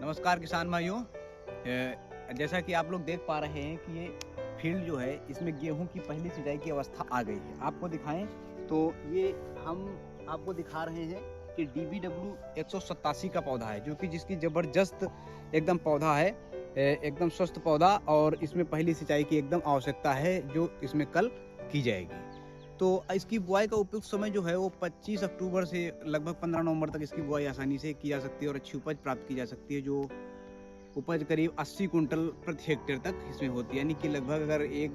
नमस्कार किसान भाइयों। जैसा कि आप लोग देख पा रहे हैं कि ये फील्ड जो है इसमें गेहूं की पहली सिंचाई की अवस्था आ गई है। आपको दिखाएं तो ये हम आपको दिखा रहे हैं कि DBW 187 का पौधा है, जो कि जिसकी ज़बरदस्त एकदम पौधा है, एकदम स्वस्थ पौधा, और इसमें पहली सिंचाई की एकदम आवश्यकता है जो इसमें कल की जाएगी। तो इसकी बुआई का उपयुक्त समय जो है वो 25 अक्टूबर से लगभग 15 नवंबर तक इसकी बुआई आसानी से की जा सकती है और अच्छी उपज प्राप्त की जा सकती है, जो उपज करीब 80 कुंटल प्रति हेक्टेयर तक इसमें होती है। यानी कि लगभग अगर एक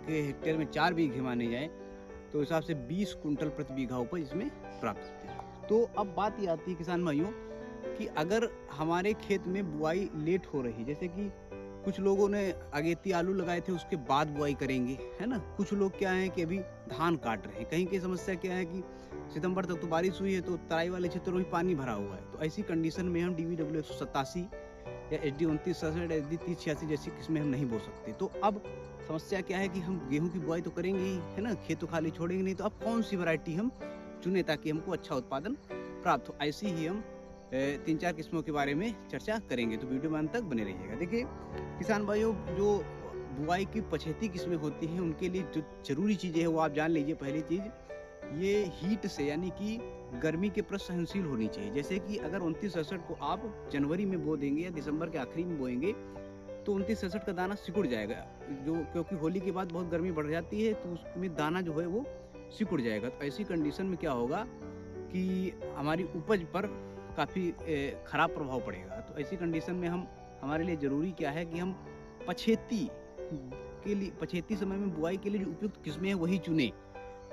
हेक्टेयर में 4 बीघे माने जाए तो हिसाब से 20 कुंटल प्रति बीघा उपज इसमें प्राप्त होती है। तो अब बात ये आती है किसान भाइयों कि अगर हमारे खेत में बुआई लेट हो रही है, जैसे कि कुछ लोगों ने अगेती आलू लगाए थे उसके बाद बुआई करेंगे, है ना। कुछ लोग क्या है कि अभी धान काट रहे हैं। कहीं की समस्या क्या है कि सितंबर तक तो बारिश हुई है तो तराई वाले क्षेत्रों में पानी भरा हुआ है। तो ऐसी कंडीशन में हम DBW 187 या HD 2967, HD 3086 जैसी किस्में हम नहीं बो सकते। तो अब समस्या क्या है कि हम गेहूं की बुआई तो करेंगे ही, है ना, खेत तो खाली छोड़ेंगे नहीं। तो अब कौन सी वैरायटी हम चुने ताकि हमको अच्छा उत्पादन प्राप्त हो। ऐसी ही हम 3-4 किस्मों के बारे में चर्चा करेंगे, तो वीडियो में अंत तक बने रहिएगा। देखिए किसान भाइयों, जो बुआई की पछेती किस्में होती हैं उनके लिए जो जरूरी चीज़ें हैं वो आप जान लीजिए। पहली चीज़, ये हीट से यानी कि गर्मी के प्रति सहनशील होनी चाहिए। जैसे कि अगर 2967 को आप जनवरी में बो देंगे या दिसंबर के आखिरी में बोएंगे तो 2967 का दाना सिकुड़ जाएगा, जो क्योंकि होली के बाद बहुत गर्मी बढ़ जाती है तो उसमें दाना जो है वो सिकुड़ जाएगा। तो ऐसी कंडीशन में क्या होगा कि हमारी उपज पर काफ़ी ख़राब प्रभाव पड़ेगा। तो ऐसी कंडीशन में हमारे लिए ज़रूरी क्या है कि हम पछेती समय में बुआई के लिए जो उपयुक्त किस्में हैं वही चुनें,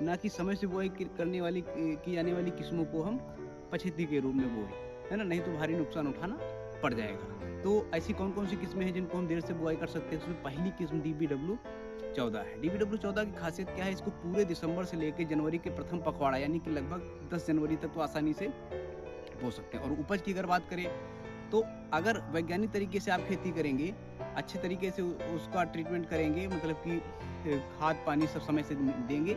ना कि समय से बुआई करने वाली की जाने वाली किस्मों को हम पछेती के रूप में बोएं, है ना, नहीं तो भारी नुकसान उठाना पड़ जाएगा। तो ऐसी कौन कौन सी किस्में हैं जिनको हम देर से बुआई कर सकते हैं। उसमें पहली किस्म DBW 14 है। DBW 14 की खासियत क्या है, इसको पूरे दिसंबर से लेकर जनवरी के प्रथम पखवाड़ा यानी कि लगभग 10 जनवरी तक तो आसानी से बो सकते हैं। और उपज की अगर बात करें तो अगर वैज्ञानिक तरीके से आप खेती करेंगे, अच्छे तरीके से उसका ट्रीटमेंट करेंगे, मतलब कि खाद पानी सब समय से देंगे,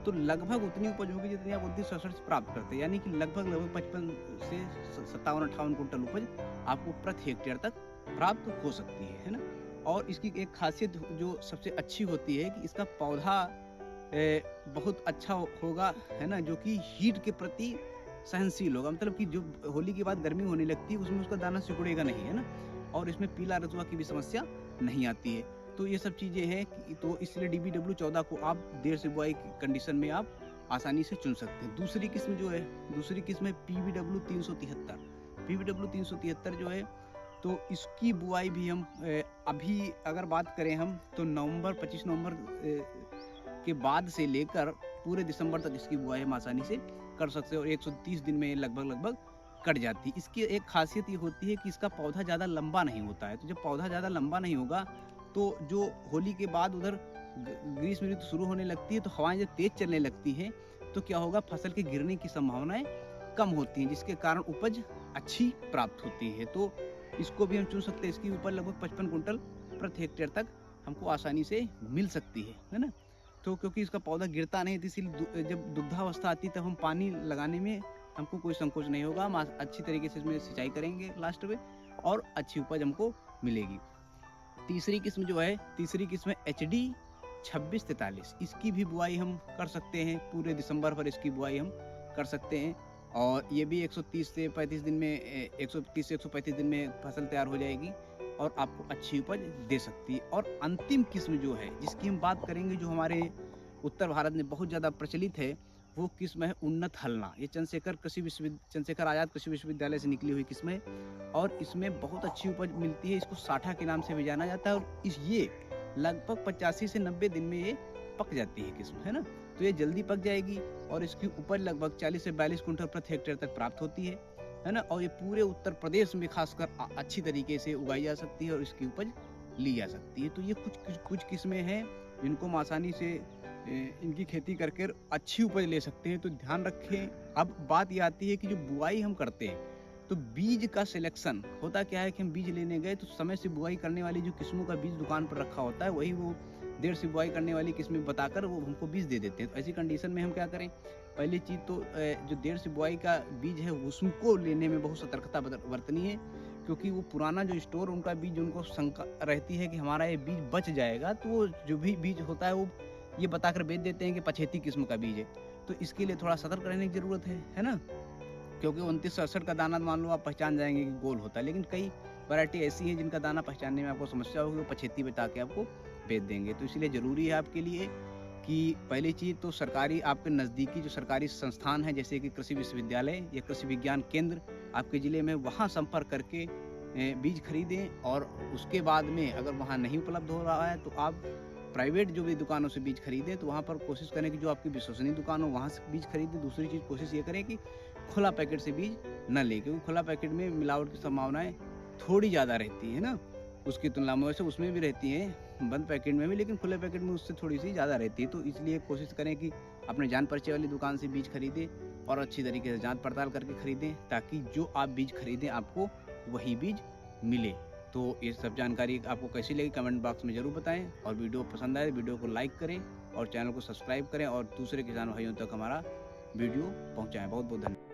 तो लगभग उतनी उपज होगी जितनी आप 2967 से प्राप्त करते हैं। यानी कि लगभग 55 से 57-58 कुंटल उपज आपको प्रति हेक्टेयर तक प्राप्त हो सकती है ना। और इसकी एक खासियत जो सबसे अच्छी होती है कि इसका पौधा बहुत अच्छा होगा, है ना, जो कि हीट के प्रति सहनशील होगा। मतलब कि जो होली के बाद गर्मी होने लगती है उसमें उसका दाना सिकुड़ेगा नहीं, है ना, और इसमें पीला रतुआ की भी समस्या नहीं आती है। तो ये सब चीज़ें हैं तो इसलिए DBW 14 को आप देर से बुआई की कंडीशन में आप आसानी से चुन सकते हैं। दूसरी किस्म है PBW 373। PBW 373 जो है तो इसकी बुआई भी हम अभी अगर बात करें हम तो 25 नवंबर के बाद से लेकर पूरे दिसंबर तक इसकी बुआई हम आसानी से कर सकते हैं और 130 दिन में लगभग कट जाती है। इसकी एक खासियत ये होती है कि इसका पौधा ज़्यादा लंबा नहीं होता है। तो जब पौधा ज़्यादा लंबा नहीं होगा तो जो होली के बाद उधर ग्रीष्म ऋतु शुरू होने लगती है तो हवाएं जब तेज चलने लगती हैं तो क्या होगा, फसल के गिरने की संभावनाएं कम होती हैं, जिसके कारण उपज अच्छी प्राप्त होती है। तो इसको भी हम चुन सकते हैं। इसकी उपज लगभग 55 कुंटल प्रति हेक्टेयर तक हमको आसानी से मिल सकती है ना। तो क्योंकि इसका पौधा गिरता नहीं, तो इसीलिए जब दुग्धावस्था आती है तब हम पानी लगाने में हमको कोई संकोच नहीं होगा। हम अच्छी तरीके से इसमें सिंचाई करेंगे लास्ट में और अच्छी उपज हमको मिलेगी। तीसरी किस्म है HD 2643। इसकी भी बुआई हम कर सकते हैं, पूरे दिसंबर पर इसकी बुआई हम कर सकते हैं और ये भी 130 से 135 दिन में फसल तैयार हो जाएगी और आपको अच्छी उपज दे सकती है। और अंतिम किस्म जो है जिसकी हम बात करेंगे, जो हमारे उत्तर भारत में बहुत ज़्यादा प्रचलित है, वो किस्म है उन्नत हलना। ये चंद्रशेखर आजाद कृषि विश्वविद्यालय से निकली हुई किस्म है और इसमें बहुत अच्छी उपज मिलती है। इसको साठा के नाम से भी जाना जाता है और ये लगभग 85 से 90 दिन में ये पक जाती है किस्म, है ना। तो ये जल्दी पक जाएगी और इसकी उपज लगभग 40 से 42 कुंटल प्रति हेक्टेयर तक प्राप्त होती है ना। और ये पूरे उत्तर प्रदेश में खासकर अच्छी तरीके से उगाई जा सकती है और इसकी उपज ली जा सकती है। तो ये कुछ किस्में हैं जिनको हम आसानी से इनकी खेती करके अच्छी उपज ले सकते हैं। तो ध्यान रखें। अब बात ये आती है कि जो बुआई हम करते हैं तो बीज का सिलेक्शन होता क्या है कि हम बीज लेने गए तो समय से बुआई करने वाली जो किस्मों का बीज दुकान पर रखा होता है वही वो देर से बुआई करने वाली किस्में बताकर वो हमको बीज दे देते हैं। तो ऐसी कंडीशन में हम क्या करें, पहली चीज़ तो जो देर से बुआई का बीज है उसको लेने में बहुत सतर्कता बरतनी है, क्योंकि वो पुराना जो स्टोर उनका बीज उनको शंका रहती है कि हमारा ये बीज बच जाएगा, तो वो जो भी बीज होता है वो ये बताकर बेच देते हैं कि पछेती किस्म का बीज है। तो इसके लिए थोड़ा सतर्क रहने की ज़रूरत है ना? क्योंकि 2968 का दाना मान लो आप पहचान जाएंगे कि गोल होता है, लेकिन कई वैरायटी ऐसी हैं जिनका दाना पहचानने में आपको समस्या होगी, वो पछेती बता के आपको बेच देंगे। तो इसलिए ज़रूरी है आपके लिए कि पहली चीज़ तो सरकारी आपके नज़दीकी जो सरकारी संस्थान है, जैसे कि कृषि विश्वविद्यालय या कृषि विज्ञान केंद्र आपके ज़िले में, वहाँ संपर्क करके बीज खरीदें। और उसके बाद में अगर वहाँ नहीं उपलब्ध हो रहा है तो आप प्राइवेट जो भी दुकानों से बीज खरीदें, तो वहाँ पर कोशिश करें कि जो आपकी विश्वसनीय दुकान हो वहाँ से बीज खरीदें। दूसरी चीज़ कोशिश ये करें कि खुला पैकेट से बीज न लें, क्योंकि खुला पैकेट में मिलावट की संभावनाएं थोड़ी ज़्यादा रहती है ना उसकी तुलना में। वैसे उसमें भी रहती हैं बंद पैकेट में भी, लेकिन खुले पैकेट में उससे थोड़ी सी ज़्यादा रहती है। तो इसलिए कोशिश करें कि अपने जान परिचय वाली दुकान से बीज खरीदें और अच्छी तरीके से जांच पड़ताल करके खरीदें, ताकि जो आप बीज खरीदें आपको वही बीज मिले। तो ये सब जानकारी आपको कैसी लगी कमेंट बॉक्स में ज़रूर बताएं, और वीडियो पसंद आए वीडियो को लाइक करें और चैनल को सब्सक्राइब करें और दूसरे किसान भाइयों तक हमारा वीडियो पहुंचाएं। बहुत बहुत धन्यवाद।